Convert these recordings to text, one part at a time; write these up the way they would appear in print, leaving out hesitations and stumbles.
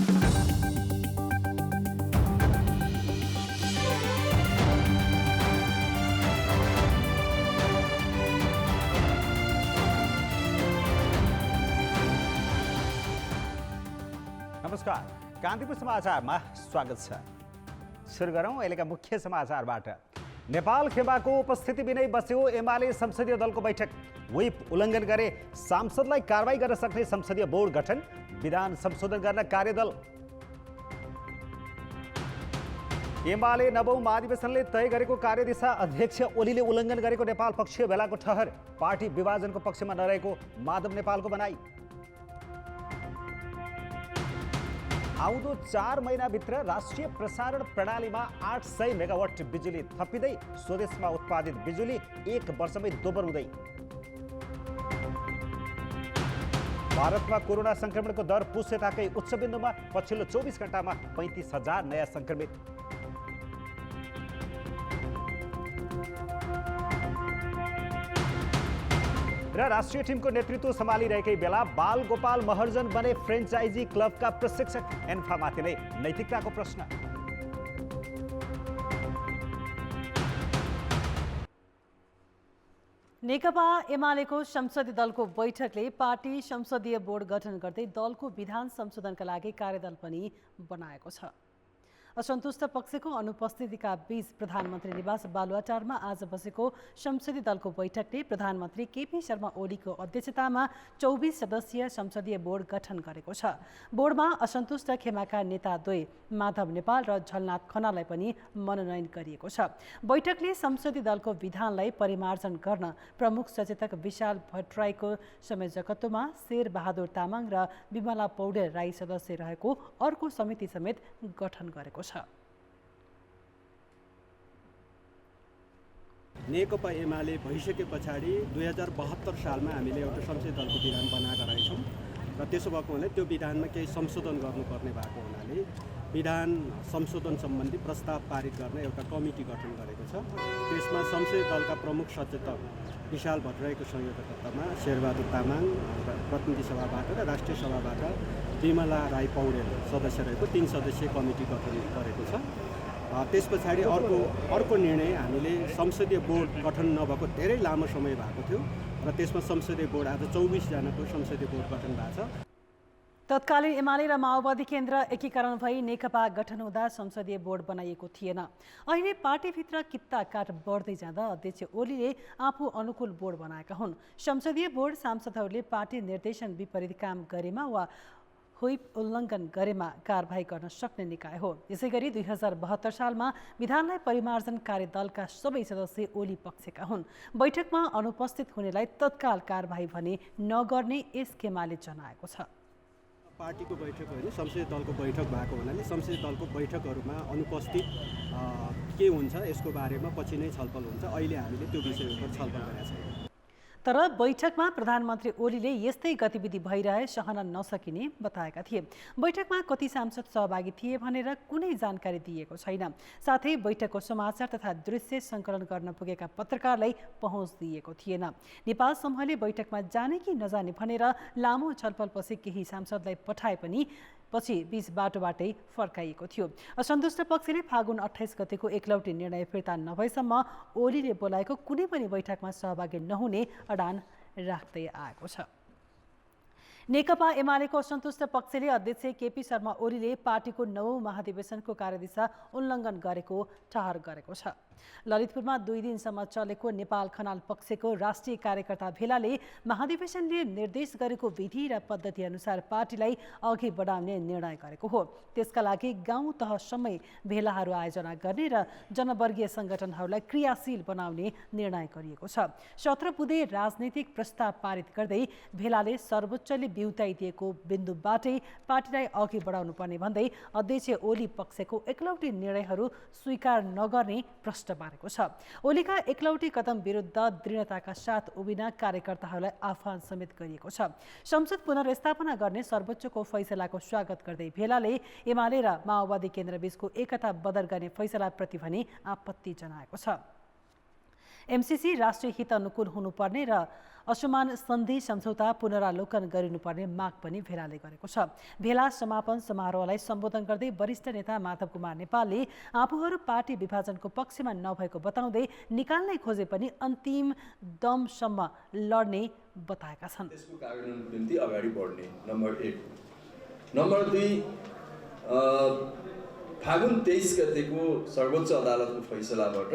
नमस्कार, कान्तिपुर समाचारमा स्वागत छ। सुरु गरौँ अहिलेका मुख्य समाचारबाट। नेपाल खेमाको उपस्थिति बिनै बस्यो एमाले संसदीय दलको बैठक। व्हिप उल्लङ्घन गरे सांसदलाई कारबाही गर्न सक्ने संसदीय बोर्ड गठन, विधान संशोधन गर्न कार्यदल। एमाले नवौं महाधिवेशनले तय गरेको कार्यदिशा अध्यक्ष ओलीले उल्लङ्घन गरेको नेपाल पक्षीय बेलाको ठहर, पार्टी विभाजनको पक्षमा नरहेको माधव नेपालको भनाई। आउँदो 4 महिनाभित्र राष्ट्रिय प्रसारण प्रणालीमा 800 मेगावाट बिजुली थपिँदै स्वदेशमा उत्पादित बिजुली 1 वर्षमै दोब्बर हुँदै। भारतमा कोरोना संक्रमणको दर पुस यताकै उच्च बिन्दुमा, पछिल्लो 24 घण्टामा 35,000 नयाँ संक्रमित। र राष्ट्रिय टिमको नेतृत्व सम्हालिरहेकै बेला बाल गोपाल महर्जन बने फ्रेन्चाइजी क्लबका प्रशिक्षक। एन्फामाथि नै नैतिकताको प्रश्न। नेकपा एमालेको संसदीय दलको बैठकले पार्टी संसदीय बोर्ड गठन गर्दै दलको विधान संशोधनका लागि कार्यदल पनि बनाएको छ। असन्तुष्ट पक्षको अनुपस्थितिका बीच प्रधानमन्त्री निवास बालुवाटारमा आज बसेको संसदीय दलको बैठकले प्रधानमन्त्री केपी शर्मा ओलीको अध्यक्षतामा 24 सदस्यीय संसदीय बोर्ड गठन गरेको छ। बोर्डमा असन्तुष्ट खेमाका नेता द्वय माधव नेपाल र झलनाथ खनाललाई पनि मनोनयन गरिएको छ। बैठकले संसदीय दलको विधानलाई परिमार्जन गर्न प्रमुख सचेतक विशाल भट्टराईको संयोजकत्वमा शेरबहादुर तामाङ र विमला पौडेल राई सदस्य रहेको अर्को समिति समेत गठन गरेको छ। नेकपा एमाले भइसके पछाडि 2072 सालमा हामीले एउटा संसदीय दलको विधान बनाएका रहेछौँ र त्यसो भएको हुनाले त्यो विधानमा केही संशोधन गर्नुपर्ने भएको हुनाले विधान संशोधन सम्बन्धी प्रस्ताव पारित गर्न एउटा कमिटी गठन गरेको छ। त्यसमा संसदीय दलका प्रमुख सचेतक विशाल भट्टराईको संयोजकत्वमा शेरबहादुर तामाङ प्रतिनिधि सभाबाट र राष्ट्रिय सभाबाट विमला राई पौडेल सदस्य रहेको 3 सदस्यीय कमिटी गठन गरेको छ। त्यस पछाडि अर्को निर्णय हामीले संसदीय बोर्ड गठन नभएको धेरै लामो समय भएको थियो र त्यसमा संसदीय बोर्ड आज 24 जनाको संसदीय बोर्ड गठन भएको छ। तत्कालीन एमाले र माओवादी केन्द्र एकीकरण भई नेकपा गठन हुँदा संसदीय बोर्ड बनाइएको थिएन। अहिले पार्टीभित्र कित्ताकाट बढ्दै जाँदा अध्यक्ष ओलीले आफू अनुकूल बोर्ड बनाएका हुन्। संसदीय बोर्ड सांसदहरूले पार्टी निर्देशन विपरीत काम गरेमा वा व्हिप उल्लङ्घन गरेमा कारबाही गर्न सक्ने निकाय हो। यसैगरी 2072 सालमा विधानलाई परिमार्जन कार्यदलका सबै सदस्य ओली पक्षका हुन्। बैठकमा अनुपस्थित हुनेलाई तत्काल कारबाही भने नगर्ने एस केमाले जनाएको छ। पार्टीको बैठक होइन, संसदीय दलको बैठक भएको हुनाले संसदीय दलको बैठकहरूमा अनुपस्थित के हुन्छ यसको बारेमा पछि नै छलफल हुन्छ। अहिले हामीले त्यो विषयको छलफल गरेका छैनौँ। तर बैठकमा प्रधानमन्त्री ओलीले यस्तै गतिविधि भइरहे सहन नसकिने बताएका थिए। बैठकमा कति सांसद सहभागी थिए भनेर कुनै जानकारी दिएको छैन। साथै बैठकको समाचार तथा दृश्य सङ्कलन गर्न पुगेका पत्रकारलाई पहुँच दिएको थिएन। नेपाल समूहले बैठकमा जाने कि नजाने भनेर लामो छलफलपछि केही सांसदलाई पठाए पनि पछि बीच बाटोबाटै फर्काइएको थियो। असन्तुष्ट पक्षले फागुन 28 गतेको एकलौटी निर्णय फिर्ता नभएसम्म ओलीले बोलाएको कुनै पनि बैठकमा सहभागी नहुने अडान राख्दै आएको छ। नेकपा एमालेको असन्तुष्ट पक्षले अध्यक्ष केपी शर्मा ओलीले पार्टीको 9औं महाधिवेशनको कार्यदिशा उल्लङ्घन गरेको ठहर गरेको छ। ललितपुरमा 2 दिनसम्म चलेको नेपाल खनाल पक्षको राष्ट्रिय कार्यकर्ता भेलाले महाधिवेशनले निर्देश गरेको विधि र पद्धति अनुसार पार्टीलाई अघि बढाउने निर्णय गरेको हो। त्यसका लागि गाउँ तहसम्मै भेलाहरू आयोजना गर्ने र जनवर्गीय सङ्गठनहरूलाई क्रियाशील बनाउने निर्णय गरिएको छ। 17 बुँदे राजनैतिक प्रस्ताव पारित गर्दै भेलाले सर्वोच्चले बिउताइदिएको बिन्दुबाटै पार्टीलाई अघि बढाउनु पर्ने भन्दै अध्यक्ष ओली पक्षको एकलौटी निर्णयहरू स्वीकार नगर्ने प्रश्न पारेको छ। ओलीका एकलौटी कदम विरुद्ध दृढताका साथ उभिन कार्यकर्ताहरूलाई आह्वान समेत गरिएको छ। संसद पुनर्स्थापना गर्ने सर्वोच्चको फैसलाको स्वागत गर्दै भेलाले एमाले र माओवादी केन्द्रबीचको एकता बदर गर्ने फैसलाप्रति भने आपत्ति जनाएको छ। एमसीसी राष्ट्रिय हित अनुकूल हुनुपर्ने र असमान सन्धि सम्झौता पुनरावलोकन गरिनुपर्ने माग पनि भेलाले गरेको छ। भेला समापन समारोहलाई सम्बोधन गर्दै वरिष्ठ नेता माधव कुमार नेपालले आफूहरू पार्टी विभाजनको पक्षमा नभएको बताउँदै निकाल्नै खोजे पनि अन्तिम दमसम्म लड्ने बताएका छन्। त्यसको कार्यान्वयनको निम्ति अगाडि बढ्ने नम्बर 1। नम्बर 2, फागुन 23 गतेको सर्वोच्च अदालतको फैसलाबाट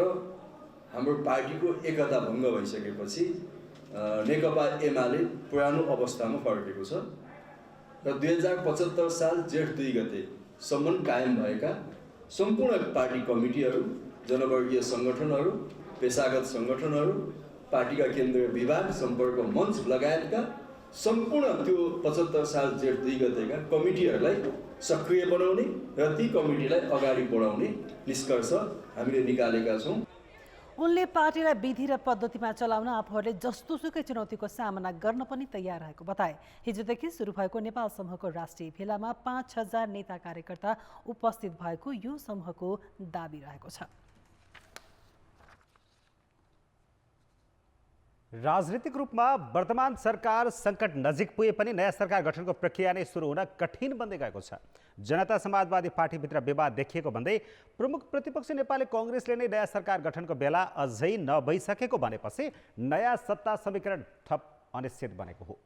हाम्रो पार्टीको एकता भङ्ग भइसकेपछि नेकपा एमाले पुरानो अवस्थामा फर्केको छ र 2075 साल जेठ 2 गतेसम्म कायम भएका सम्पूर्ण पार्टी कमिटीहरू, जनवर्गीय सङ्गठनहरू, पेसागत सङ्गठनहरू, पार्टीका केन्द्रीय विभाग, सम्पर्क मञ्च लगायतका सम्पूर्ण त्यो 75 साल जेठ 2 गतेका कमिटीहरूलाई सक्रिय बनाउने र ती कमिटीलाई अगाडि बढाउने निष्कर्ष हामीले निकालेका छौँ। उनले पार्टीलाई विधि र पद्धतिमा चलाउन आफूहरूले जस्तोसुकै चुनौतीको सामना गर्न पनि तयार रहेको बताए। हिजोदेखि सुरु भएको नेपाल समूहको राष्ट्रिय भेलामा 5000 नेता कार्यकर्ता उपस्थित भएको यो समूहको दाबी रहेको छ। राजनीतिक रूपमा वर्तमान सरकार सङ्कट नजिक पुगे पनि नयाँ सरकार गठनको प्रक्रिया नै सुरु हुन कठिन बन्दै गएको छ। जनता समाजवादी पार्टीभित्र विवाद देखिएको भन्दै प्रमुख प्रतिपक्ष नेपाली काङ्ग्रेसले नै नयाँ सरकार गठनको बेला अझै नभइसकेको भनेपछि नयाँ सत्ता समीकरण थप अनिश्चित बनेको हो।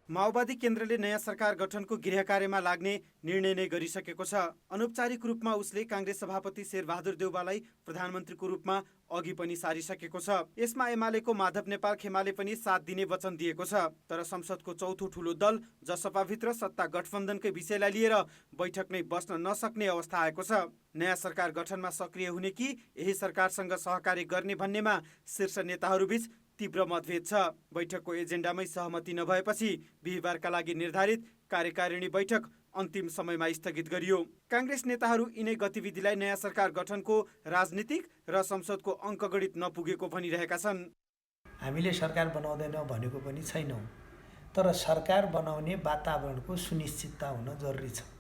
माओवादी केन्द्रले नयाँ सरकार गठनको गृह कार्यमा लाग्ने निर्णय नै गरिसकेको छ। अनौपचारिक रूपमा उसले काङ्ग्रेस सभापति शेरबहादुर देउवालाई प्रधानमन्त्रीको रूपमा अघि पनि सारिसकेको छ। यसमा एमालेको माधव नेपाल खेमाले पनि साथ दिने वचन दिएको छ। तर संसदको चौथो ठूलो दल जसपाभित्र सत्ता गठबन्धनकै विषयलाई लिएर बैठक नै बस्न नसक्ने अवस्था आएको छ। नयाँ सरकार गठनमा सक्रिय हुने कि यही सरकारसँग सहकार्य गर्ने भन्नेमा शीर्ष नेताहरूबीच तीव्र मतभेद छ। बैठकको एजेन्डामै सहमति नभएपछि बिहिबारका लागि निर्धारित कार्यकारिणी बैठक अन्तिम समयमा स्थगित गरियो। काङ्ग्रेस नेताहरू यिनै गतिविधिलाई नयाँ सरकार गठनको राजनीतिक र संसदको अङ्कगणित नपुगेको भनिरहेका छन्। हामीले सरकार बनाउँदैनौँ भनेको पनि छैनौँ, तर सरकार बनाउने वातावरणको सुनिश्चितता हुन जरुरी छ।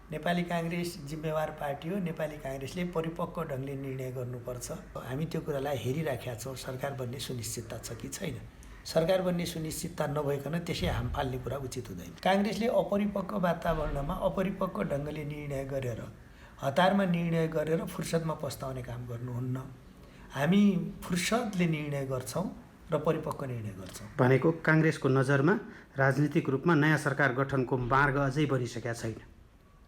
नेपाली काङ्ग्रेस जिम्मेवार पार्टी हो। नेपाली काङ्ग्रेसले परिपक्व ढङ्गले निर्णय गर्नुपर्छ। हामी त्यो कुरालाई हेरिराखेका छौँ, सरकार बन्ने सुनिश्चितता छ कि छैन। सरकार बन्ने सुनिश्चितता नभइकन त्यसै हाम फाल्ने कुरा उचित हुँदैन। काङ्ग्रेसले अपरिपक्व वातावरणमा अपरिपक्व ढङ्गले निर्णय गरेर, हतारमा निर्णय गरेर फुर्सदमा पस्ताउने काम गर्नुहुन्न। हामी फुर्सदले निर्णय गर्छौँ र परिपक्व निर्णय गर्छौँ। भनेको काङ्ग्रेसको नजरमा राजनीतिक रूपमा नयाँ सरकार गठनको मार्ग अझै बनिसकेका छैन,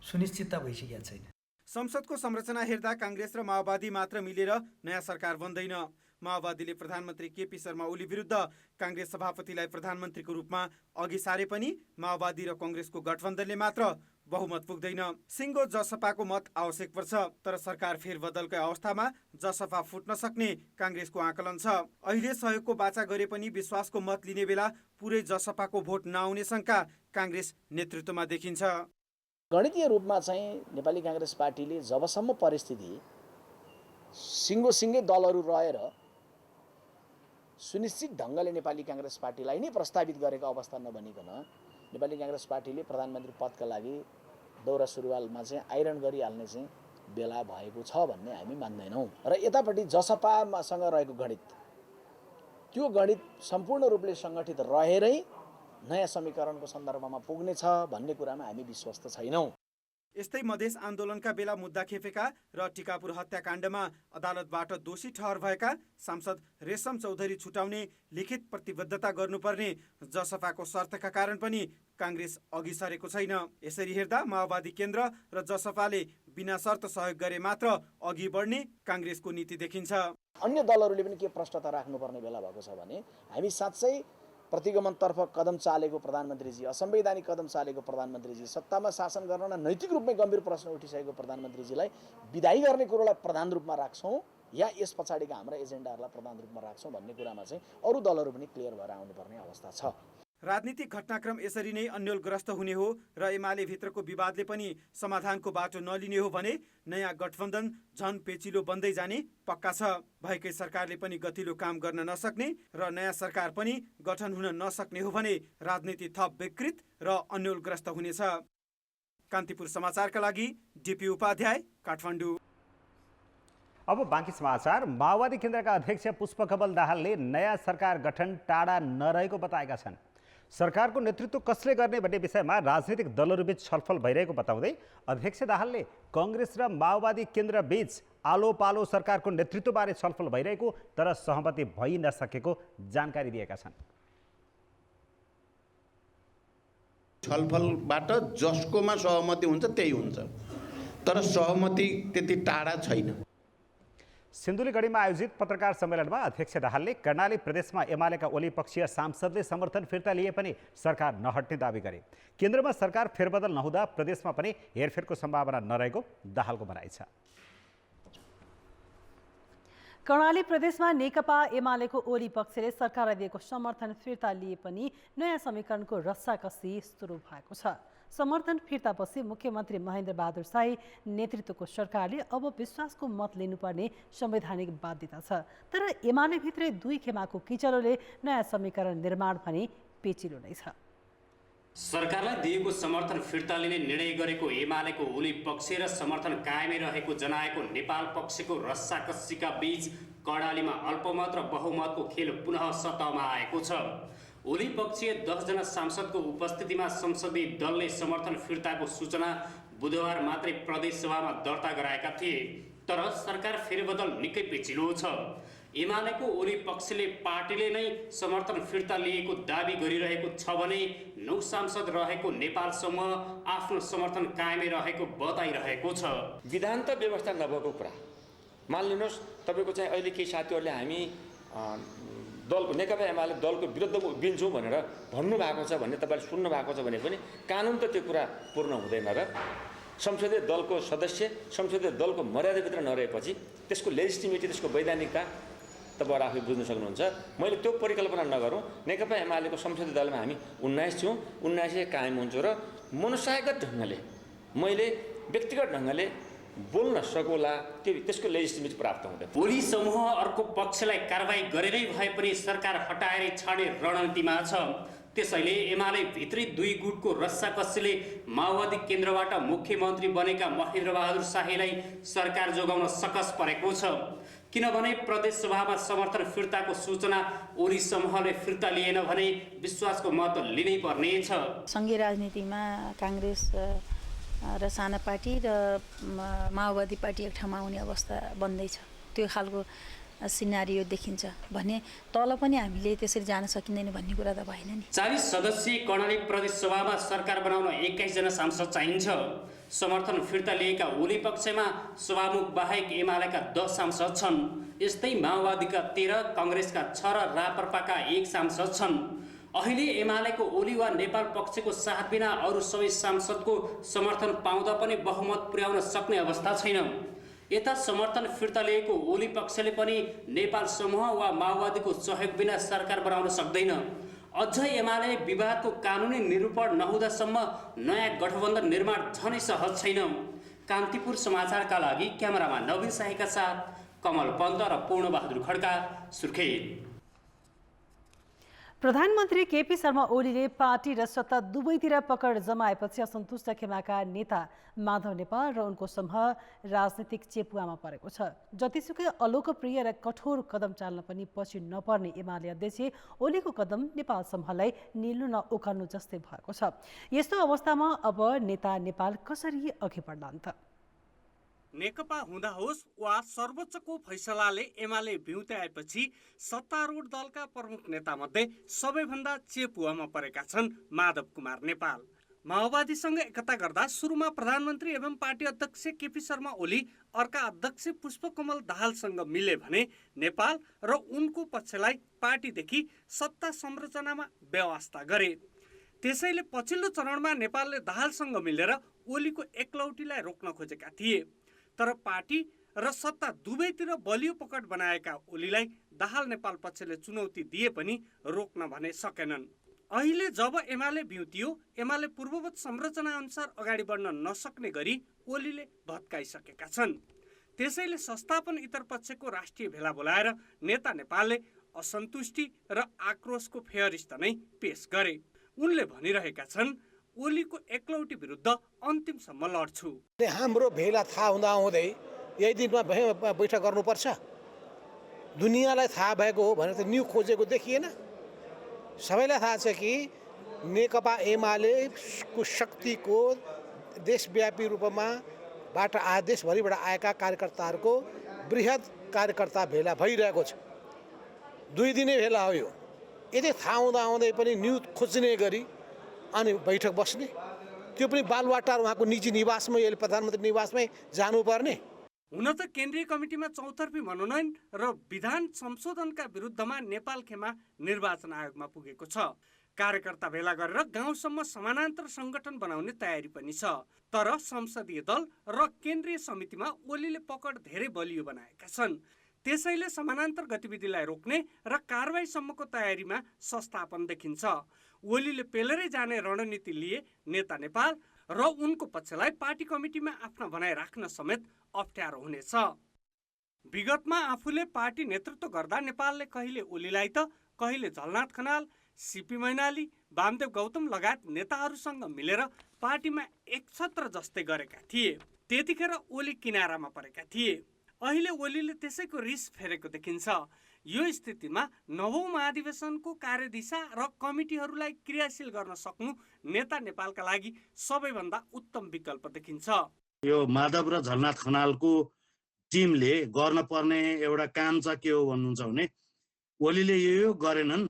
सुनिश्चितता भइसकेका छैन। संसदको संरचना हेर्दा काङ्ग्रेस र माओवादी मात्र मिलेर नयाँ सरकार बन्दैन। माओवादीले प्रधानमन्त्री केपी शर्मा ओली विरुद्ध काङ्ग्रेस सभापतिलाई प्रधानमन्त्रीको रूपमा अघि सारे पनि माओवादी र काङ्ग्रेसको गठबन्धनले मात्र बहुमत पुग्दैन। सिङ्गो जसपाको मत आवश्यक पर्छ। तर सरकार फेरबदलकै अवस्थामा जसपा फुट्न सक्ने काङ्ग्रेसको आकलन छ। अहिले सहयोगको बाचा गरे पनि विश्वासको मत लिने बेला पुरै जसपाको भोट नआउने शङ्का काङ्ग्रेस नेतृत्वमा देखिन्छ। गणितीय रूपमा चाहिँ नेपाली काङ्ग्रेस पार्टीले जबसम्म परिस्थिति सिङ्गै दलहरू रहेर सुनिश्चित ढङ्गले नेपाली काङ्ग्रेस पार्टीलाई नै प्रस्तावित गरेको अवस्था नबनिकन नेपाली काङ्ग्रेस पार्टीले प्रधानमन्त्री पदका लागि दौरा सुरुवालमा चाहिँ आइरन गरिहाल्ने चाहिँ बेला भएको छ भन्ने हामी मान्दैनौँ। र यतापट्टि जसपासँग रहेको गणित, त्यो गणित सम्पूर्ण रूपले सङ्गठित रहेरै नयाँ समीकरणको सन्दर्भमा पुग्नेछ भन्ने कुरामा हामी विश्वस्त छैनौँ। यस्तै मधेस आन्दोलनका बेला मुद्दा खेपेका र टिकापुर हत्याकाण्डमा अदालतबाट दोषी ठहर भएका सांसद रेशम चौधरी छुटाउने लिखित प्रतिबद्धता गर्नुपर्ने जसपाको शर्तका कारण पनि काङ्ग्रेस अघि सरेको छैन। यसरी हेर्दा माओवादी केन्द्र र जसपाले बिना शर्त सहयोग गरे मात्र अघि बढ्ने काङ्ग्रेसको नीति देखिन्छ। अन्य दलहरूले पनि के प्रश्नता राख्नुपर्ने बेला भएको छ भने हामी साँच्चै प्रतिगमनतर्फ कदम चालेको प्रधानमन्त्रीजी, असंवैधानिक कदम चालेको प्रधानमन्त्रीजी, सत्तामा शासन गर्न नैतिक रूपमै गम्भीर प्रश्न उठिसकेको प्रधानमन्त्रीजीलाई विदायी गर्ने कुरोलाई प्रधान रूपमा राख्छौँ या यस पछाडिका हाम्रा एजेन्डाहरूलाई प्रधान रूपमा राख्छौँ भन्ने कुरामा चाहिँ अरू दलहरू पनि क्लियर भएर आउनुपर्ने अवस्था छ। राजनीतिक घटनाक्रम यसरी नै अन्यलग्रस्त हुने हो र एमाले भित्रको विवादले पनि समाधानको बाटो नलिने हो भने नयाँ गठबन्धन झन पेचिलो बन्दै जाने पक्का छ। भएकै सरकारले पनि गतिलो काम गर्न नसक्ने र नयाँ सरकार पनि गठन हुन नसक्ने हो भने राजनीति थप विकृत र अन्यलग्रस्त हुनेछ। कान्तिपुर समाचारका लागि डिपी उपाध्याय, काठमाडौँ। अब बाँकी समाचार। माओवादी केन्द्रका अध्यक्ष पुष्पकमल दाहालले नयाँ सरकार गठन टाढा नरहेको बताएका छन्। सरकारको नेतृत्व कसले गर्ने भन्ने विषयमा राजनीतिक दलहरूबीच छलफल भइरहेको बताउँदै अध्यक्ष दाहालले कङ्ग्रेस र माओवादी केन्द्र बीच आलो पालो सरकारको नेतृत्वबारे छलफल भइरहेको तर सहमति भइ नसकेको जानकारी दिएका छन्। छलफलबाट जसकोमा सहमति हुन्छ त्यही हुन्छ, तर सहमति त्यति टाढा छैन। सिन्धुलीगढीमा आयोजित पत्रकार सम्मेलनमा अध्यक्ष दाहालले कर्णाली प्रदेशमा एमालेका ओली पक्षीय सांसदले समर्थन फिर्ता लिए पनि सरकार नहट्ने दावी गरे। केन्द्रमा सरकार फेरबदल नहुँदा प्रदेशमा पनि हेरफेरको सम्भावना नरहेको दाहालको भनाइ छ। कर्णाली प्रदेशमा नेकपा एमालेको ओली पक्षले सरकारलाई दिएको समर्थन फिर्ता लिए पनि नयाँ समीकरणको रस्साकसी सुरु भएको छ। समर्थन फिर्तापछि मुख्यमन्त्री महेन्द्र बहादुर शाही नेतृत्वको सरकारले अब विश्वासको मत लिनुपर्ने संवैधानिक बाध्यता छ। तर एमाले भित्रै दुई खेमाको किचलोले नयाँ समीकरण निर्माण भने पेचिलो नै छ। सरकारलाई दिएको समर्थन फिर्ता लिने निर्णय गरेको एमालेको ओली पक्ष र समर्थन कायमै रहेको जनाएको नेपाल पक्षको रस्साकसीका बीच कर्णालीमा अल्पमत र बहुमतको खेल पुनः सतहमा आएको छ। ओली पक्षीय 10 जना सांसदको उपस्थितिमा संसदीय दलले समर्थन फिर्ताको सूचना बुधबार मात्रै प्रदेशसभामा दर्ता गराएका थिए। तर सरकार फेरबदल निकै पेचिलो छ। एमालेको ओली पक्षले पार्टीले नै समर्थन फिर्ता लिएको दावी गरिरहेको छ भने 9 सांसद रहेको नेपाल समूह आफ्नो समर्थन कायमै रहेको बताइरहेको छ। विधान त व्यवस्था नभएको कुरा मानिलिनुहोस्। तपाईँको चाहिँ अहिले केही साथीहरूले हामी दलको नेकपा एमाले दलको विरुद्धमा उभिन्छौँ भनेर भन्नुभएको छ भन्ने तपाईँले सुन्नु भएको छ भने पनि कानुन त त्यो कुरा पूर्ण हुँदैन र संसदीय दलको सदस्य संसदीय दलको मर्यादाभित्र नरहेपछि त्यसको लेजिटिमिटी त्यसको वैधानिकता तपाईँहरू आफै बुझ्न सक्नुहुन्छ। मैले त्यो परिकल्पना नगरौँ। नेकपा एमालेको संसदीय दलमा हामी 19 छौँ, 19 कायम हुन्छ र मनोसायगत ढङ्गले मैले व्यक्तिगत ढङ्गले बोल्न सकोला त्यसको लेजिटिमेट प्राप्त हुँदैन। ओली समूह अर्को पक्षलाई कारबाही गरेरै भए पनि सरकार हटाएरै छाड्ने रणनीतिमा छ। त्यसैले एमाले भित्री दुई गुटको रस्साकसीले माओवादी केन्द्रबाट मुख्यमन्त्री बनेका महेन्द्र बहादुर शाहीलाई सरकार जोगाउन सकस परेको छ। किनभने प्रदेशसभामा समर्थन फिर्ताको सूचना ओली समूहले फिर्ता लिएन भने विश्वासको मत लिनै पर्नेछ। सङ्घीय राजनीतिमा काङ्ग्रेस र साना पार्टी र माओवादी पार्टी एक ठाउँमा आउने अवस्था बन्दैछ। त्यो खालको सिनारियो देखिन्छ भने तल पनि हामीले त्यसरी जान सकिँदैन भन्ने कुरा त भएन नि। 40 सदस्यीय कर्णाली प्रदेशसभामा सरकार बनाउन 21 जना सांसद चाहिन्छ। समर्थन फिर्ता लिएका ओली पक्षमा सभामुख बाहेक एमालेका 10 सांसद छन्। यस्तै माओवादीका 13, काङ्ग्रेसका 6 र राप्रपाका 1 सांसद छन्। अहिले एमालेको ओली वा नेपाल पक्षको साथ बिना अरू सबै सांसदको समर्थन पाउँदा पनि बहुमत पुर्याउन सक्ने अवस्था छैन। यता समर्थन फिर्ता लिएको ओली पक्षले पनि नेपाल समूह वा माओवादीको सहयोग बिना सरकार बनाउन सक्दैन। अझै एमाले विवादको कानुनी निरूपण नहुँदासम्म नयाँ गठबन्धन निर्माण झनै सहज छैन। कान्तिपुर समाचारका लागि क्यामेरामा नवीन शाहीका साथ कमल पन्त र पूर्णबहादुर खड्का, सुर्खेत। प्रधानमन्त्री केपी शर्मा ओलीले पार्टी र सत्ता दुवैतिर पकड जमाएपछि असन्तुष्ट खेमाका नेता माधव नेपाल र उनको समूह राजनीतिक चेपुवामा परेको छ। जतिसुकै अलोकप्रिय र कठोर कदम चाल्न पनि पछि नपर्ने एमाले अध्यक्ष ओलीको कदम नेपाल समूहलाई निल्नु न उकाल्नु जस्तै भएको छ। यस्तो अवस्थामा अब नेता नेपाल कसरी अघि बढ्लान् त? नेकपा हुँदा होस् वा सर्वोच्चको फैसलाले एमाले भिउत्याएपछि सत्तारूढ दलका प्रमुख नेतामध्ये सबैभन्दा चेपुवामा परेका छन् माधव कुमार नेपाल। माओवादीसँग एकता गर्दा सुरुमा प्रधानमन्त्री एवं पार्टी अध्यक्ष केपी शर्मा ओली अर्का अध्यक्ष पुष्पकमल दाहालसँग मिले भने नेपाल र उनको पक्षलाई पार्टीदेखि सत्ता संरचनामा व्यवस्था गरे। त्यसैले पछिल्लो चरणमा नेपालले दाहालसँग मिलेर ओलीको एकलौटीलाई रोक्न खोजेका थिए। तर पार्टी र सत्ता दुवैतिर बलियो पकड बनाएका ओलीलाई दाहाल नेपाल पक्षले चुनौती दिए पनि रोक्न भने सकेनन्। अहिले जब एमाले भिउतियो, एमाले पूर्ववत संरचना अनुसार अगाडि बढ्न नसक्ने गरी ओलीले भत्काइसकेका छन्। त्यसैले संस्थापन इतर पक्षको राष्ट्रिय भेला बोलाएर नेता नेपालले असन्तुष्टि र आक्रोशको फेहरिस्त नै पेश गरे। उनले भनिरहेका छन्, ओलीको एकलौटी विरुद्ध अन्तिमसम्म लड्छु। हाम्रो भेला थाहा हुँदाहुँदै यही दिनमा बैठक गर्नुपर्छ? दुनियाँलाई थाहा भएको हो भनेर त न्यु खोजेको देखिएन। सबैलाई थाहा छ कि नेकपा एमालेको शक्तिको देशव्यापी रूपमा देशभरिबाट आएका कार्यकर्ताहरूको बृहत कार्यकर्ता भेला भइरहेको छ। 2 दिने भेला हो यो। यदि थाहा हुँदै पनि न्युज खोज्ने गरी अनि बैठक बस्ने, त्यो पनि बालवाटार उहाँको निजी निवासमै, अहिले प्रधानमन्त्री निवासमै जानुपर्ने। हुन त केन्द्रीय कमिटीमा चौतर्फी मनोनयन र विधान संशोधनका विरुद्धमा नेपाल खेमा निर्वाचन आयोगमा पुगेको छ। कार्यकर्ता भेला गरेर गाउँसम्म समानान्तर संगठन बनाउने तयारी पनि छ। तर संसदीय दल र केन्द्रीय समितिमा ओलीले पकड धेरै बलियो बनाएका छन्। त्यसैले समानान्तर गतिविधिलाई रोक्ने र कारबाहीसम्मको तयारीमा सस्तापन देखिन्छ। ओलीले पेलेरै जाने रणनीति लिए नेता नेपाल र उनको पक्षलाई पार्टी कमिटीमा आफ्ना भनाइ राख्न समेत अप्ठ्यारो हुनेछ। विगतमा आफूले पार्टी नेतृत्व गर्दा नेपालले कहिले ओलीलाई त कहिले झलनाथ खनाल, सीपी मैनाली, वामदेव गौतम लगायत नेताहरूसँग मिलेर पार्टीमा एकछत्र जस्तै गरेका थिए। त्यतिखेर ओली किनारामा परेका थिए। अहिले ओलीले त्यसैको रिस फेरेको देखिन्छ। यो स्थितिमा 9औं महाधिवेशनको कार्यदिशा र कमिटीहरूलाई क्रियाशील गर्न सक्नु नेता नेपालका लागि सबैभन्दा उत्तम विकल्प देखिन्छ। यो माधव र झलनाथ खनालको टिमले गर्न पर्ने एउटा काम चाहिँ के हो भन्नुहुन्छ भने, ओलीले यो गरेनन्,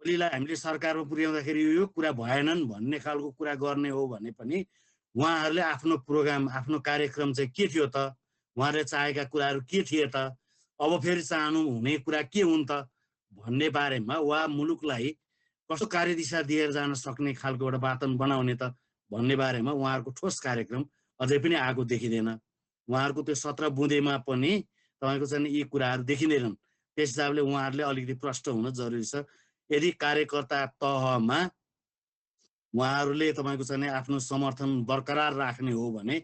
ओलीलाई हामीले सरकारमा पुर्याउँदाखेरि यो कुरा भएनन् भन्ने खालको कुरा गर्ने हो भने पनि उहाँहरूले आफ्नो प्रोग्राम, आफ्नो कार्यक्रम चाहिँ के थियो त, उहाँहरूले चाहेका कुराहरू के थिए त, अब फेरि चाहनु हुने कुरा के हुन् त भन्ने बारेमा वा मुलुकलाई कस्तो कार्यदिशा दिएर जान सक्ने खालको एउटा वातावरण बनाउने त भन्ने बारेमा उहाँहरूको ठोस कार्यक्रम अझै पनि आएको देखिँदैन। उहाँहरूको त्यो 17 बुँदेमा पनि तपाईँको चाहिँ यी कुराहरू देखिँदैनन्। त्यस हिसाबले उहाँहरूले अलिकति प्रष्ट हुन जरुरी छ। यदि कार्यकर्ता तहमा उहाँहरूले तपाईँको चाहिँ आफ्नो समर्थन बरकरार राख्ने हो भने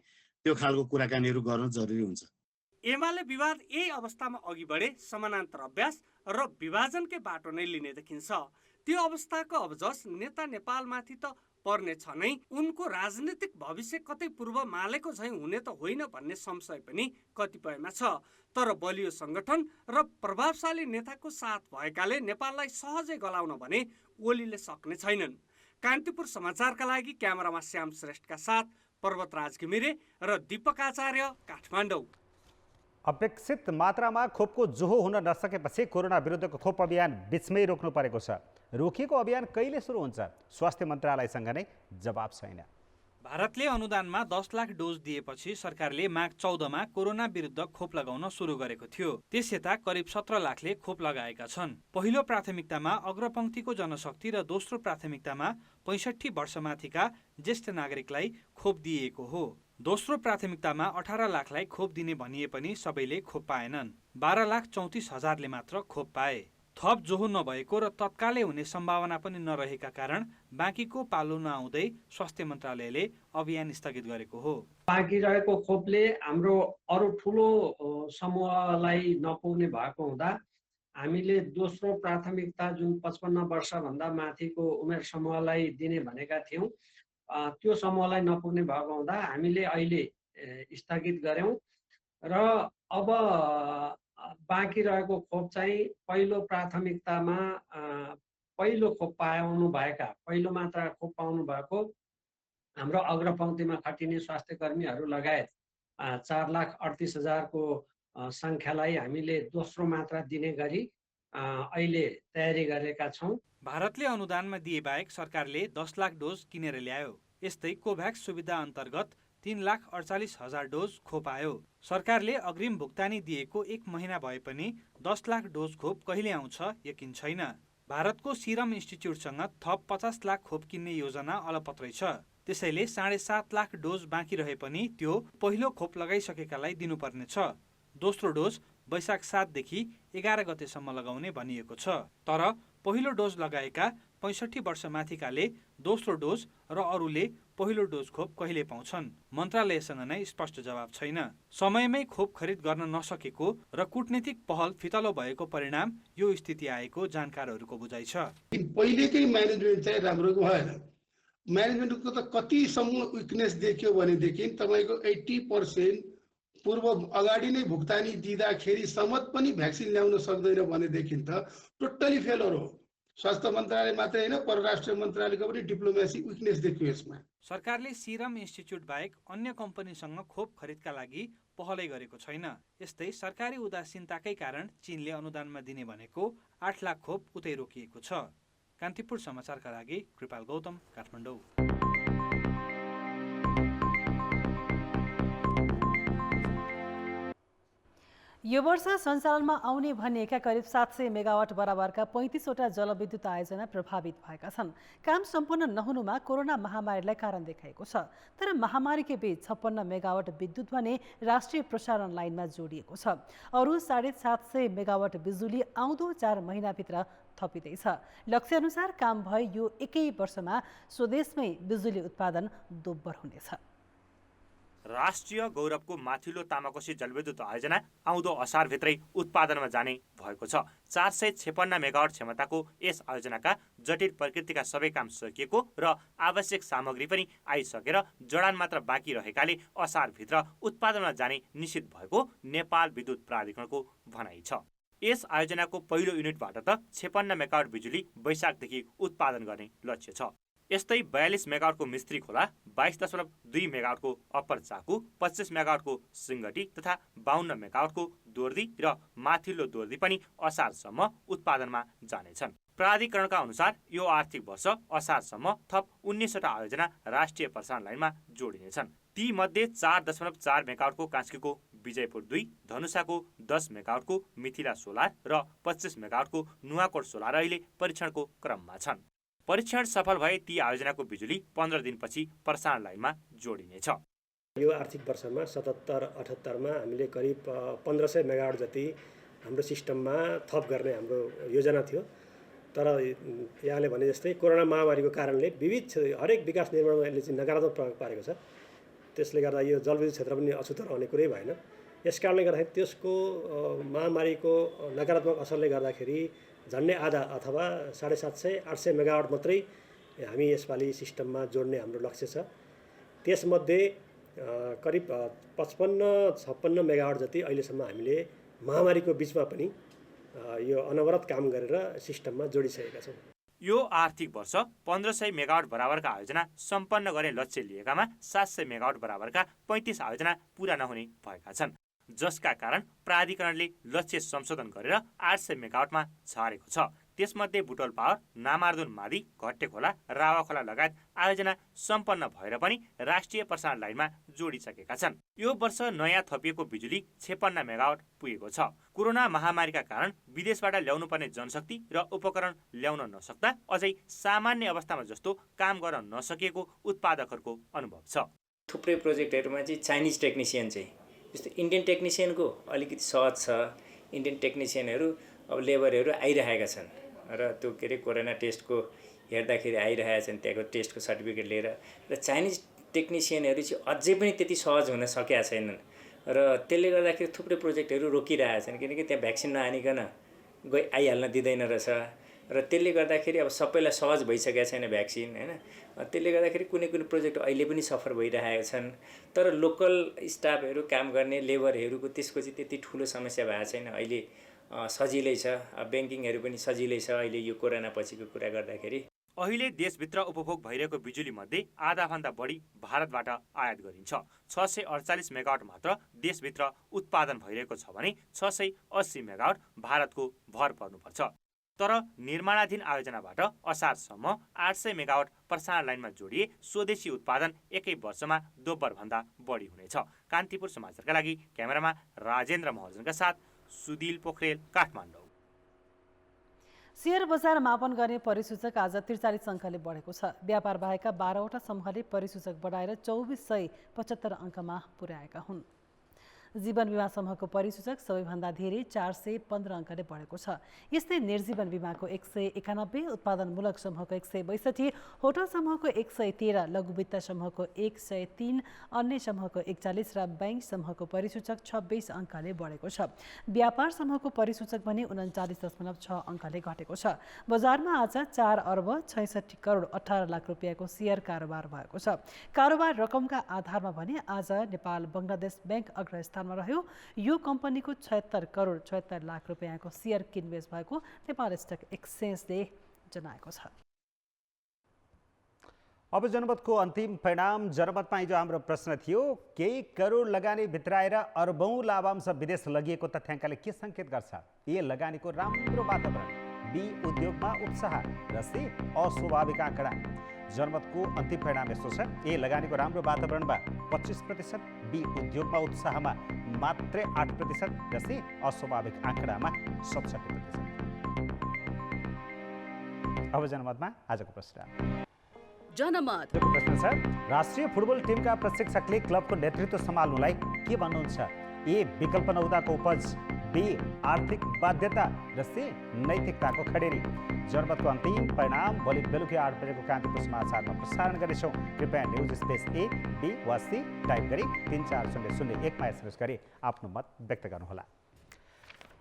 त्यो खालको कुराकानीहरू गर्न जरुरी हुन्छ। एमाले विवाद यही अवस्थामा अघि बढे समानान्तर अभ्यास र विभाजनकै बाटो नै लिने देखिन्छ। त्यो अवस्थाको अबजस नेता नेपालमाथि त पर्ने छ नै, उनको राजनीतिक भविष्य कतै पूर्व मालेको झैँ हुने त होइन भन्ने संशय पनि कतिपयमा छ। तर बलियो संगठन र प्रभावशाली नेताको साथ भएकाले नेपाललाई सहजै गलाउन भने ओलीले सक्ने छैनन्। कान्तिपुर समाचारका लागि क्यामेरामा श्याम श्रेष्ठका साथ पर्वतराज घिमिरे र दीपक आचार्य, काठमाडौँ। अपेक्षित मात्रामा खोपको जोहो हुन नसकेपछि कोरोना विरुद्धको खोप अभियान बिचमै रोक्नु परेको छ। रोकिएको अभियान कहिले सुरु हुन्छ? स्वास्थ्य मन्त्रालयसँग नै जवाब छैन। भारतले अनुदानमा 10 लाख डोज दिएपछि सरकारले माघ 14 मा कोरोना विरुद्ध खोप लगाउन सुरु गरेको थियो। त्यसयता करिब 17 लाखले खोप लगाएका छन्। पहिलो प्राथमिकतामा अग्रपंक्तिको जनशक्ति र दोस्रो प्राथमिकतामा 65 वर्षमाथिका ज्येष्ठ नागरिकलाई खोप दिइएको हो। दोस्रो प्राथमिकतामा 18 लाखलाई खोप दिने भनिए पनि सबैले खोप पाएनन्। 12,34,000ले मात्र खोप पाए। थप जोहो नभएको र तत्कालै हुने सम्भावना पनि नरहेका कारण बाँकीको पालो नआउँदै स्वास्थ्य मन्त्रालयले अभियान स्थगित गरेको हो। बाँकी रहेको खोपले हाम्रो अरू ठुलो समूहलाई नपुग्ने भएको हुँदा हामीले दोस्रो प्राथमिकता जुन 55 वर्षभन्दा माथिको उमेर समूहलाई दिने भनेका थियौँ, त्यो समूहलाई नपुग्ने भएको हुँदा हामीले अहिले स्थगित गऱ्यौँ र अब बाँकी रहेको खोप चाहिँ पहिलो प्राथमिकतामा पहिलो खोप पाउनु भएका, पहिलो मात्रा खोप पाउनु भएको हाम्रो अग्रपंक्तिमा खटिने स्वास्थ्य कर्मीहरू लगायत 4,38,000 को सङ्ख्यालाई हामीले दोस्रो मात्रा दिने गरी अहिले तयारी गरेका छौँ। भारतले अनुदानमा दिए बाहेक सरकारले 10 लाख डोज किनेर ल्यायो। यस्तै कोभ्याक्स सुविधा अन्तर्गत 3,48,000 डोज खोप आयो। सरकारले अग्रिम भुक्तानी दिएको 1 महिना भए पनि 10 लाख डोज खोप कहिले आउँछ यकिन छैन। भारतको सिरम इन्स्टिच्युटसँग थप 50 लाख खोप किन्ने योजना अलपत्रै छ। त्यसैले 7.5 लाख डोज बाँकी रहे पनि त्यो पहिलो खोप लगाइसकेकालाई दिनुपर्ने छ। दोस्रो डोज वैशाख 7 देखि 11 गतेसम्म लगाउने भनिएको छ। तर पहिलो डोज लगाएका 65 वर्ष माथिकाले दोस्रो डोज र अरूले पहिलो डोज खोप कहिले पाउँछन्? मन्त्रालयसँग नै स्पष्ट जवाब छैन। समयमै खोप खरिद गर्न नसकेको र कूटनीतिक पहल फितलो भएको परिणाम यो स्थिति आएको जानकारहरूको बुझाइ छ। पहिलेकै म्यानेजमेन्ट चाहिँ राम्रो भएन। म्यानेजमेन्टको त कतिसम्म विकनेस देखियो भनेदेखि तपाईँको 80% पूर्व अगाडि नै भुक्तानी दिँदाखेरि सम्मत पनि भ्याक्सिन ल्याउन सक्दैन भनेदेखि त टोटली फेलर हो। स्वास्थ्य मन्त्रालय मात्रै होइन, परराष्ट्र मन्त्रालयको पनि डिप्लोमेसी विकनेस देखियो यसमा। सरकारले सिरम इन्स्टिच्युट बाहेक अन्य कम्पनीसँग खोप खरिदका लागि पहलै गरेको छैन। यस्तै सरकारी उदासीनताकै कारण चीनले अनुदानमा दिने भनेको 8 लाख खोप उतै रोकिएको छ। कान्तिपुर समाचारका लागि कृपाल गौतम, काठमाडौँ। यो वर्ष सञ्चालनमा आउने भनिएका करिब 700 मेगावाट बराबरका 35वटा जलविद्युत आयोजना प्रभावित भएका छन्। काम सम्पन्न नहुनुमा कोरोना महामारीलाई कारण देखाएको छ। तर महामारीकै बीच 56 मेगावाट विद्युत भने राष्ट्रिय प्रसारण लाइनमा जोडिएको छ। अरू 750 मेगावाट बिजुली आउँदो 4 महिनाभित्र थपिँदैछ। लक्ष्यअनुसार काम भए यो एकै वर्षमा स्वदेशमै बिजुली उत्पादन दोब्बर हुनेछ। राष्ट्रिय गौरवको माथिल्लो तामाकोसी जलविद्युत आयोजना आउँदो असारभित्रै उत्पादनमा जाने भएको छ। 456 मेगावाट क्षमताको यस आयोजनाका जटिल प्रकृतिका सबै काम सकिएको र आवश्यक सामग्री पनि आइसकेर जडान मात्र बाँकी रहेकाले असारभित्र उत्पादनमा जाने निश्चित भएको नेपाल विद्युत प्राधिकरणको भनाइ छ। यस आयोजनाको पहिलो युनिटबाट त 56 मेगावाट बिजुली वैशाखदेखि उत्पादन गर्ने लक्ष्य छ। यस्तै 42 मेगावाटको मिस्त्री खोला, 22.2 मेगावाटको अप्पर चाकु, 25 मेगावाटको सिंगटी तथा 52 मेगावाटको दोर्दी र माथिल्लो दोर्दी पनि असारसम्म उत्पादनमा जानेछन्। प्राधिकरणका अनुसार यो आर्थिक वर्ष असारसम्म थप 19वटा आयोजना राष्ट्रिय प्रसारण लाइनमा जोडिनेछन्। ती मध्ये 4.4 मेगावाटको कास्कीको विजयपुर 2, धनुषाको 10 मेगावाटको मिथिला सोलार र 25 मेगावाटको नुवाकोट सोलार अहिले परीक्षणको क्रममा छन्। परीक्षण सफल भए ती आयोजनाको बिजुली 15 दिनपछि प्रसारण लाइनमा जोडिनेछ। यो आर्थिक वर्षमा 77-78मा हामीले करिब 1500 मेगावाट जति हाम्रो सिस्टममा थप गर्ने हाम्रो योजना थियो। तर यहाँले भने जस्तै कोरोना महामारीको कारणले विविध हरेक विकास निर्माणमा यसले चाहिँ नकारात्मक प्रभाव पारेको छ। त्यसले गर्दा यो जलविद्युत क्षेत्र पनि अछुतो रहने कुरै भएन। यस कारणले गर्दाखेरि त्यसको महामारीको नकारात्मक असरले गर्दाखेरि झन्डै आधा अथवा 750-800 मेगावाट मात्रै हामी यसपालि सिस्टममा जोड्ने हाम्रो लक्ष्य छ। त्यसमध्ये करिब 55-56 मेगावाट जति अहिलेसम्म हामीले महामारीको बिचमा पनि यो अनवरत काम गरेर सिस्टममा जोडिसकेका छौँ। यो आर्थिक वर्ष 1500 मेगावाट बराबरका आयोजना सम्पन्न गर्ने लक्ष्य लिएकामा 700 मेगावाट बराबरका 35 आयोजना पूरा नहुने भएका छन्, जसका कारण प्राधिकरणले लक्ष्य संशोधन गरेर 800 मेगावाटमा छारेको छ। त्यसमध्ये बुटोल पावर, नामार्दुन मादी, घट्टे खोला, रावा खोला लगायत आयोजना सम्पन्न भएर पनि राष्ट्रिय प्रसारण लाइनमा जोडिसकेका छन्। यो वर्ष नयाँ थपिएको बिजुली 56 मेगावाट पुगेको छ। कोरोना महामारीका कारण विदेशबाट ल्याउनुपर्ने जनशक्ति र उपकरण ल्याउन नसक्दा अझै सामान्य अवस्थामा जस्तो काम गर्न नसकेको उत्पादकहरूको अनुभव छ। थुप्रै प्रोजेक्टहरूमा चाहिँ चाइनिज टेक्निसियन चाहिँ जस्तो इन्डियन टेक्निसियनको अलिकति सहज छ। इन्डियन टेक्निसियनहरू अब लेबरहरू आइरहेका छन् र त्यो के अरे कोरोना टेस्टको हेर्दाखेरि आइरहेका छन्, त्यहाँको टेस्टको सर्टिफिकेट लिएर। र चाइनिज टेक्निसियनहरू चाहिँ अझै पनि त्यति सहज हुन सकेका छैनन् र त्यसले गर्दाखेरि थुप्रै प्रोजेक्टहरू रोकिरहेका छन्, किनकि त्यहाँ भ्याक्सिन नआनिकन आइहाल्न दिँदैन रहेछ। र त्यसले गर्दाखेरि अब सबैलाई सहज भइसकेको छैन भ्याक्सिन, होइन। त्यसले गर्दाखेरि कुनै कुनै प्रोजेक्ट अहिले पनि सफर भइरहेका छन्। तर लोकल स्टाफहरू काम गर्ने लेबरहरूको त्यसको चाहिँ त्यति ठुलो समस्या भएको छैन। अहिले सजिलै छ, ब्याङ्किङहरू पनि सजिलै छ अहिले यो कोरोना पछिको कुरा गर्दाखेरि। अहिले देशभित्र उपभोग भइरहेको बिजुली मध्ये आधाभन्दा बढी भारतबाट आयात गरिन्छ। 648 मेगावाट मात्र देशभित्र उत्पादन भइरहेको छ भने 680 मेगावाट भारतको भर पर्नुपर्छ। तर निर्माणाधीन आयोजनाबाट असारसम्म 800 मेगावाट प्रसारण लाइनमा जोडिए स्वदेशी उत्पादन एकै वर्षमा दोब्बरभन्दा बढी हुनेछ। कान्तिपुर समाचारका लागि क्यामेरामा राजेन्द्र महर्जनका साथ सुदिल पोखरेल, काठमाडौँ। शेयर बजार मापन गर्ने परिसूचक आज 43 अङ्कले बढेको छ। व्यापार बाहेकका 12वटा समूहले परिसूचक बढाएर 2475 अङ्कमा पुर्याएका हुन्। जीवन बीमा समूहको परिसूचक सबैभन्दा धेरै 415 अङ्कले बढेको छ। यस्तै निर्जीवन बीमाको 191, उत्पादनमूलक समूहको 162, होटल समूहको 113, लघु वित्त समूहको 103, अन्य समूहको 41 र बैंक समूहको परिसूचक 26 अङ्कले बढेको छ। व्यापार समूहको परिसूचक भने 39.6 अङ्कले घटेको छ। बजारमा आज 4 अर्ब 66 करोड 18 लाख रुपियाँको सेयर कारोबार भएको छ। कारोबार रकमका आधारमा भने आज नेपाल बङ्गलादेश बैंक अग्रस्थानमा स्थानमा रह्यो। यो कम्पनीको 76 करोड 76 लाख रुपियाँको सेयर किनबेच भएको नेपाल स्टक एक्सचेन्जले जनाएको छ। अब जनमतको अन्तिम परिणाम। जनमतमा हिजो हाम्रो प्रश्न थियो, केही करोड लगानी भित्राएर अरबौं लाभांश विदेश लगिएको तथ्याङ्कले के सङ्केत गर्छ? ए लगानीको राम्रो वातावरण, बी उद्योगमा उत्साह र सी अस्वाभाविक आँकडा। जनमतको अन्तिम परिणाम यस्तो छ, ए लगानीको राम्रो वातावरणमा 25%, बी उद्योगमा उत्साहमा मात्रै 8% र सी अस्वाभाविक आँकडामा 67%। अब जनमतमा आजको प्रश्न। जनमत प्रश्न छ, राष्ट्रिय फुटबल टिमका प्रशिक्षकले क्लबको नेतृत्व सम्हाल्नुलाई के भन्नुहुन्छ? ए विकल्प नहुँदाको उपज, बी आर्थिक बाध्यता र सी नैतिकताको खडेरी। जनमतको अन्तिम परिणाम भोलि बेलुकी 8 बजेको कान्तिपुर समाचारमा प्रसारण गर्नेछौँ। कृपया न्युज स्पेस ए, बी वा सी टाइप गरी 34001 मा एसएमएस गरी आफ्नो मत व्यक्त गर्नुहोला।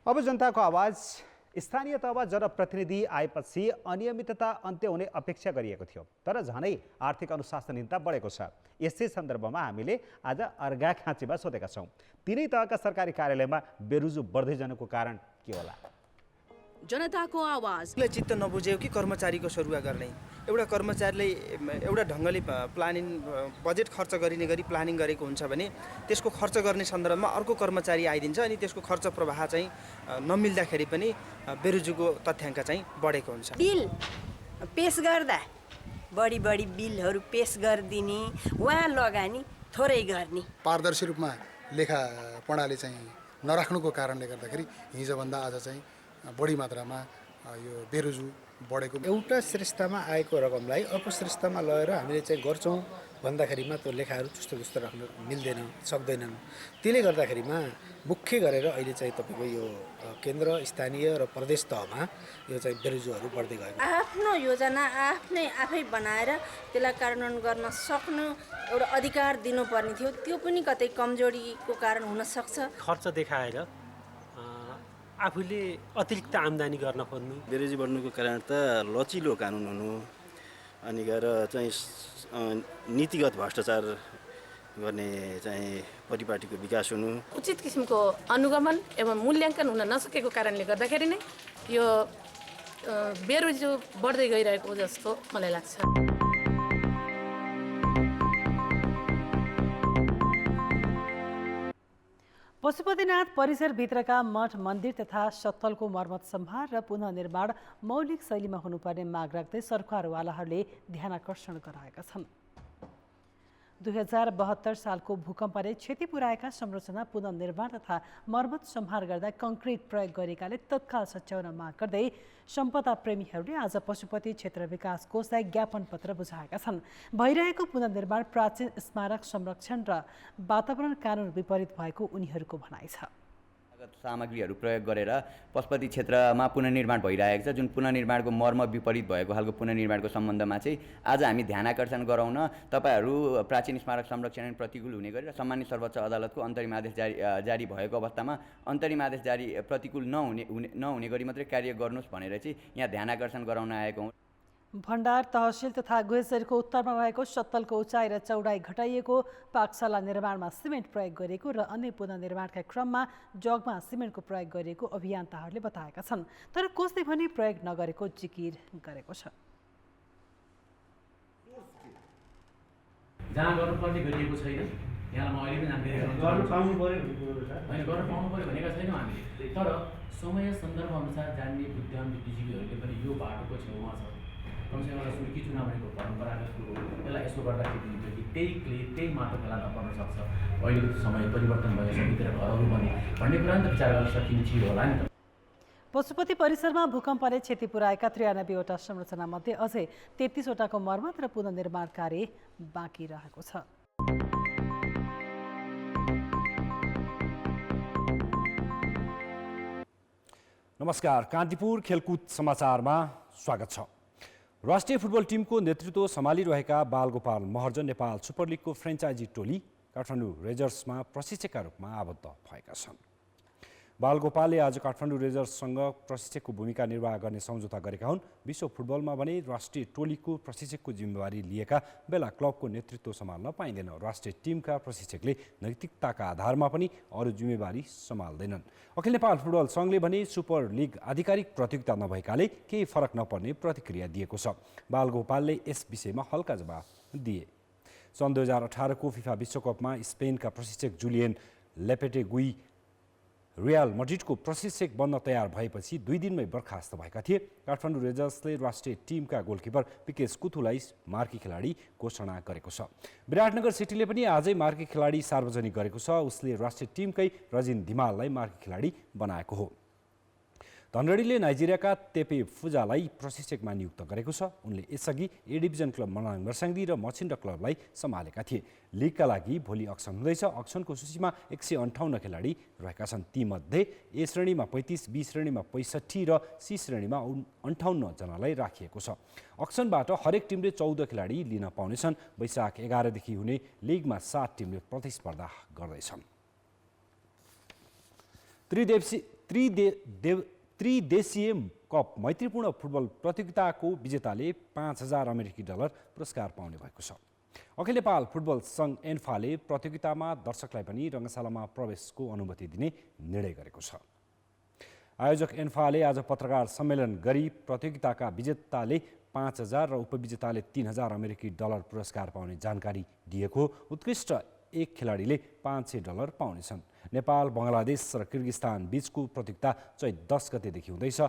अब जनताको आवाज। स्थानीय तहमा जनप्रतिनिधि आएपछि अनियमितता अन्त्य हुने अपेक्षा गरिएको थियो, तर झनै आर्थिक अनुशासनहीनता बढेको छ। यसै सन्दर्भमा हामीले आज अर्घाखाँचीमा सोधेका छौँ, तिनै तहका सरकारी कार्यालयमा बेरुजु बढ्दै जानुको कारण के होला? जनताको आवाज। चित्त नबुझ्यो कि कर्मचारीको सरुवा गर्ने, एउटा कर्मचारीले एउटा ढङ्गले प्लानिङ बजेट खर्च गरिने गरी प्लानिङ गरेको हुन्छ भने त्यसको खर्च गर्ने सन्दर्भमा अर्को कर्मचारी आइदिन्छ अनि त्यसको खर्च प्रवाह चाहिँ नमिल्दाखेरि पनि बेरुजुको तथ्याङ्क चाहिँ बढेको हुन्छ। बिल पेश गर्दा बढी बिलहरू पेश गरिदिने वा लगानी थोरै गर्ने, पारदर्शी रूपमा लेखा प्रणाली चाहिँ नराख्नुको कारणले गर्दाखेरि हिजोभन्दा आज चाहिँ बढी मात्रामा यो बेरोजु बढेको। एउटा श्रेष्ठमा आएको रकमलाई अर्को श्रेष्ठमा लगेर हामीले चाहिँ गर्छौँ भन्दाखेरिमा त्यो लेखाहरू चुस्त राख्नु मिल्दैन, सक्दैनन्। त्यसले गर्दाखेरिमा मुख्य गरेर अहिले चाहिँ तपाईँको यो केन्द्र, स्थानीय र प्रदेश तहमा यो चाहिँ बेरोजुहरू बढ्दै गएको। आफ्नो योजना आफै बनाएर त्यसलाई कार्यान्वयन गर्न सक्नु एउटा अधिकार दिनुपर्ने थियो, त्यो पनि कतै कमजोरीको कारण हुन सक्छ। खर्च देखाएर आफूले अतिरिक्त आम्दानी गर्न खोज्नु। बेरोजी बढ्नुको कारण त लचिलो कानुन हुनु, अनि गएर चाहिँ नीतिगत भ्रष्टाचार गर्ने चाहिँ परिपाटीको विकास हुनु, उचित किसिमको अनुगमन एवं मूल्याङ्कन हुन नसकेको कारणले गर्दाखेरि नै यो बेरोजी बढ्दै गइरहेको जस्तो मलाई लाग्छ। पशुपतिनाथ परिसरभित्रका मठ मन्दिर तथा सत्तलको मर्मत सम्भार र पुनर्निर्माण मौलिक शैलीमा हुनुपर्ने माग राख्दै सरकारवालाहरूले ध्यानाकर्षण गराएका छन्। 2072 सालको भूकम्पले क्षति पुर्याएका संरचना पुनर्निर्माण तथा मर्मत सम्हार गर्दा कङ्क्रिट प्रयोग गरेकाले तत्काल सच्याउन माग गर्दै सम्पदा प्रेमीहरूले आज पशुपति क्षेत्र विकास कोषलाई ज्ञापन पत्र बुझाएका छन्। भइरहेको पुनर्निर्माण प्राचीन स्मारक संरक्षण र वातावरण कानुन विपरीत भएको उनीहरूको भनाइ छ। सामग्रीहरू प्रयोग गरेर पशुपति क्षेत्रमा पुनर्निर्माण भइरहेको छ, जुन पुनर्निर्माणको मर्म विपरीत भएको खालको पुनर्निर्माणको सम्बन्धमा चाहिँ आज हामी ध्यानाकर्षण गराउन तपाईँहरू प्राचीन स्मारक संरक्षण प्रतिकूल हुने गरी र सम्मानित सर्वोच्च अदालतको अन्तरिम आदेश जारी भएको अवस्थामा अन्तरिम आदेश जारी प्रतिकूल नहुने गरी मात्रै कार्य गर्नुहोस् भनेर चाहिँ यहाँ ध्यानाकर्षण गराउन आएको हुँ। भण्डार तहसिल तथा गुहेश्वरीको उत्तरमा रहेको सत्तलको उचाइ र चौडाइ घटाइएको, पाकशाला निर्माणमा सिमेन्ट प्रयोग गरेको र अन्य पुनर्निर्माणका क्रममा जगमा सिमेन्टको प्रयोग गरेको अभियन्ताहरूले बताएका छन्। तर कोषले भने प्रयोग नगरेको जिकिर गरेको छ। जहाँ गर्नुपर्ने गरिएको छैन, यहाँ म अहिले पनि जानकारी गर्न पाउनु पर्यो भनेका छैनौँ हामीले, तर समय सन्दर्भ अनुसार जान्ने बुद्धिमान बुद्धिजीवीहरूले पनि यो बाटोको छेउमा छ, कमसेकम एउटा सुर्खी चुनावको परम्परागत कुरो हो, त्यसलाई यसो गर्दाखेरि त्यही माटो फेला नपर्न सक्छ। अहिलेको समय परिवर्तन भयो, सबैतिर घरहरू बने भन्ने कुरा नि त विचार गर्न सकिन्छ होला नि त। पशुपति परिसरमा भूकम्पले क्षति पुर्याएका 93वटा संरचनामध्ये अझै 33वटाको मर्मत र पुनर्निर्माण कार्य बाँकी रहेको छ। नमस्कार, कान्तिपुर खेलकुद समाचारमा स्वागत छ। राष्ट्रिय फुटबल टिमको नेतृत्व सम्हालिरहेका बालगोपाल महर्जन नेपाल सुपर लिगको फ्रेन्चाइजी टोली काठमाडौँ रेजर्समा प्रशिक्षकका रूपमा आबद्ध भएका छन्। बालगोपालले आज काठमाडौँ रेजर्ससँग प्रशिक्षकको भूमिका निर्वाह गर्ने सम्झौता गरेका हुन्। विश्व फुटबलमा भने राष्ट्रिय टोलीको प्रशिक्षकको जिम्मेवारी लिएका बेला क्लबको नेतृत्व सम्हाल्न पाइँदैन। राष्ट्रिय टिमका प्रशिक्षकले नैतिकताका आधारमा पनि अरू जिम्मेवारी सम्हाल्दैनन्। अखिल नेपाल फुटबल सङ्घले भने सुपर लिग आधिकारिक प्रतियोगिता नभएकाले केही फरक नपर्ने प्रतिक्रिया दिएको छ। बालगोपालले यस विषयमा हल्का जवाफ दिए। सन् 2018 को फिफा विश्वकपमा स्पेनका प्रशिक्षक जुलियन लेपेटेगुई रियल मड्रिडको प्रशिक्षक बन्न तयार भएपछि 2 दिनमै बर्खास्त भएका थिए। काठमाडौँ रेजर्सले राष्ट्रिय टिमका गोलकिपर पिकेश कुथुलाई मार्की खेलाडी घोषणा गरेको छ। विराटनगर सिटीले पनि आजै मार्की खेलाडी सार्वजनिक गरेको छ। उसले राष्ट्रिय टिमकै रजिन धिमाललाई मार्की खेलाडी बनाएको हो। धनगढीले नाइजेरियाका तेपे फुजालाई प्रशिक्षकमा नियुक्त गरेको छ। उनले यसअघि ए डिभिजन क्लब मनाङ मर्साङ्दी र मछिन्द्र क्लबलाई सम्हालेका थिए। लिगका लागि भोलि अक्सन हुँदैछ। अक्सनको सूचीमा 158 खेलाडी रहेका छन्। तीमध्ये ए श्रेणीमा 35, बी श्रेणीमा 65 र सी श्रेणीमा 58 जनालाई राखिएको छ। अक्सनबाट हरेक टिमले 14 खेलाडी लिन पाउनेछन्। वैशाख 11 देखि हुने लिगमा 7 टिमले प्रतिस्पर्धा गर्दैछन्। त्रिदेशीय कप मैत्रीपूर्ण फुटबल प्रतियोगिताको विजेताले $5000 अमेरिकी पुरस्कार पाउने भएको छ। अखिल नेपाल फुटबल सङ्घ एन्फाले प्रतियोगितामा दर्शकलाई पनि रङ्गशालामा प्रवेशको अनुमति दिने निर्णय गरेको छ। आयोजक एन्फाले आज पत्रकार सम्मेलन गरी प्रतियोगिताका विजेताले $5000 र उपविजेताले $3000 अमेरिकी पुरस्कार पाउने जानकारी दिएको। उत्कृष्ट एक खेलाडीले $500 पाउनेछन्। नेपाल, बङ्गलादेश र किर्गिस्तान बीचको प्रतियोगिता चैत 10 गतेदेखि हुँदैछ।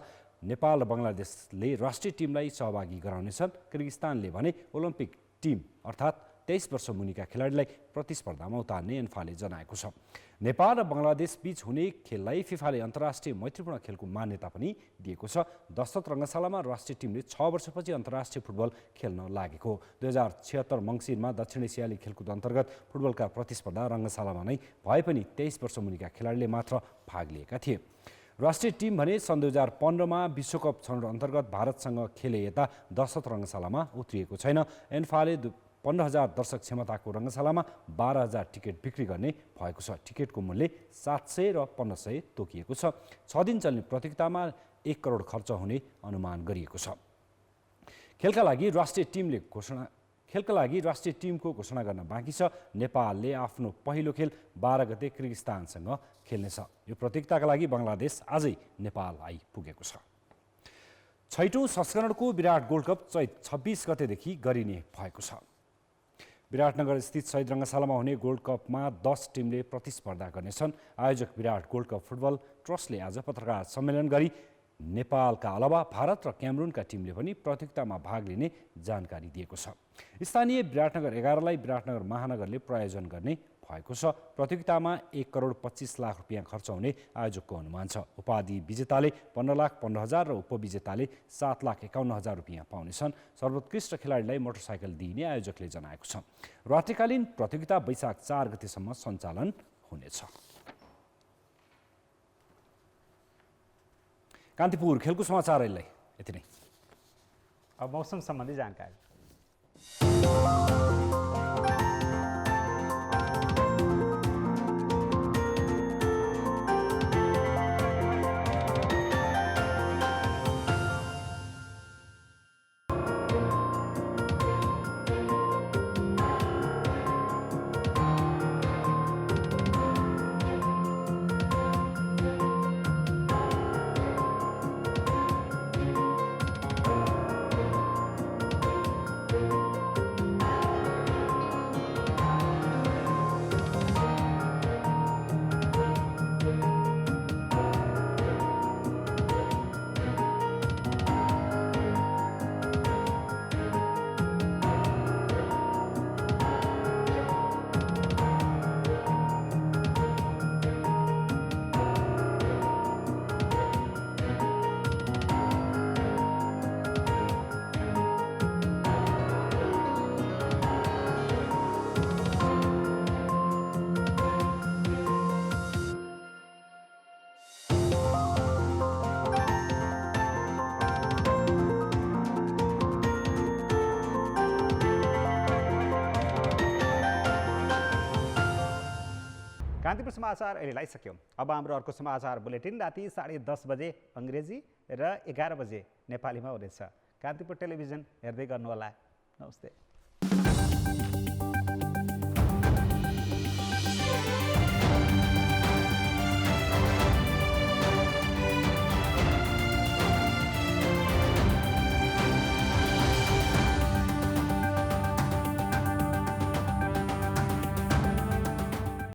नेपाल र बङ्गलादेशले राष्ट्रिय टिमलाई सहभागी गराउनेछन्। किर्गिस्तानले भने ओलम्पिक टिम अर्थात् 23 वर्ष मुनिका खेलाडीलाई प्रतिस्पर्धामा उतार्ने एन्फाले जनाएको छ। नेपाल र बङ्गलादेश बीच हुने खेललाई फिफाले अन्तर्राष्ट्रिय मैत्रीपूर्ण खेलको मान्यता पनि दिएको छ। दशरथ रङ्गशालामा राष्ट्रिय टिमले 6 वर्षपछि अन्तर्राष्ट्रिय फुटबल खेल्न लागेको। 2076 मङ्सिरमा दक्षिण एसियाली खेलकुद अन्तर्गत फुटबलका प्रतिस्पर्धा रङ्गशालामा नै भए पनि 23 वर्ष मुनिका खेलाडीले मात्र भाग लिएका थिए। राष्ट्रिय टिम भने सन् 2015मा विश्वकप छनौट अन्तर्गत भारतसँग खेले यता दशरथ रङ्गशालामा उत्रिएको छैन। एन्फाले 15,000 दर्शक क्षमताको रङ्गशालामा 12,000 टिकट बिक्री गर्ने भएको छ। टिकटको मूल्य 700 र 1500 तोकिएको छ। 6 दिन चल्ने प्रतियोगितामा 1 करोड खर्च हुने अनुमान गरिएको छ। खेलका लागि राष्ट्रिय टिमको घोषणा गर्न बाँकी छ। नेपालले आफ्नो पहिलो खेल 12 गते किर्गिस्तानसँग खेल्नेछ। यो प्रतियोगिताका लागि बङ्गलादेश आजै नेपाल आइपुगेको छ। 6औं संस्करणको विराट गोल्ड कप चैत 26 गतेदेखि गरिने भएको छ। विराटनगर स्थित शहीद रङ्गशालामा हुने गोल्ड कपमा 10 टिमले प्रतिस्पर्धा गर्नेछन्। आयोजक विराट गोल्ड कप फुटबल ट्रस्टले आज पत्रकार सम्मेलन गरी नेपालका अलावा भारत र क्यामरुनका टिमले पनि प्रतियोगितामा भाग लिने जानकारी दिएको छ। स्थानीय विराटनगर 11लाई विराटनगर महानगरले प्रायोजन गर्ने भएको छ। प्रतियोगितामा 1 करोड 25 लाख रुपियाँ खर्च हुने आयोजकको अनुमान छ। उपाधि विजेताले 15,15,000 र उपविजेताले 7,51,000 रुपियाँ पाउनेछन्। सर्वोत्कृष्ट खेलाडीलाई मोटरसाइकल दिइने आयोजकले जनाएको छ। रात्रिकालीन प्रतियोगिता वैशाख 4 गतेसम्म सञ्चालन हुनेछ। कान्तिपुर खेलको समाचार अहिले यति नै। अब मौसम सम्बन्धी जानकारी। कान्तिपुर समाचार अहिलेलाई सक्यौँ। अब हाम्रो अर्को समाचार बुलेटिन राति 10:30 बजे अङ्ग्रेजी र 11 बजे नेपालीमा हुनेछ। कान्तिपुर टेलिभिजन हेर्दै गर्नुहोला। नमस्ते।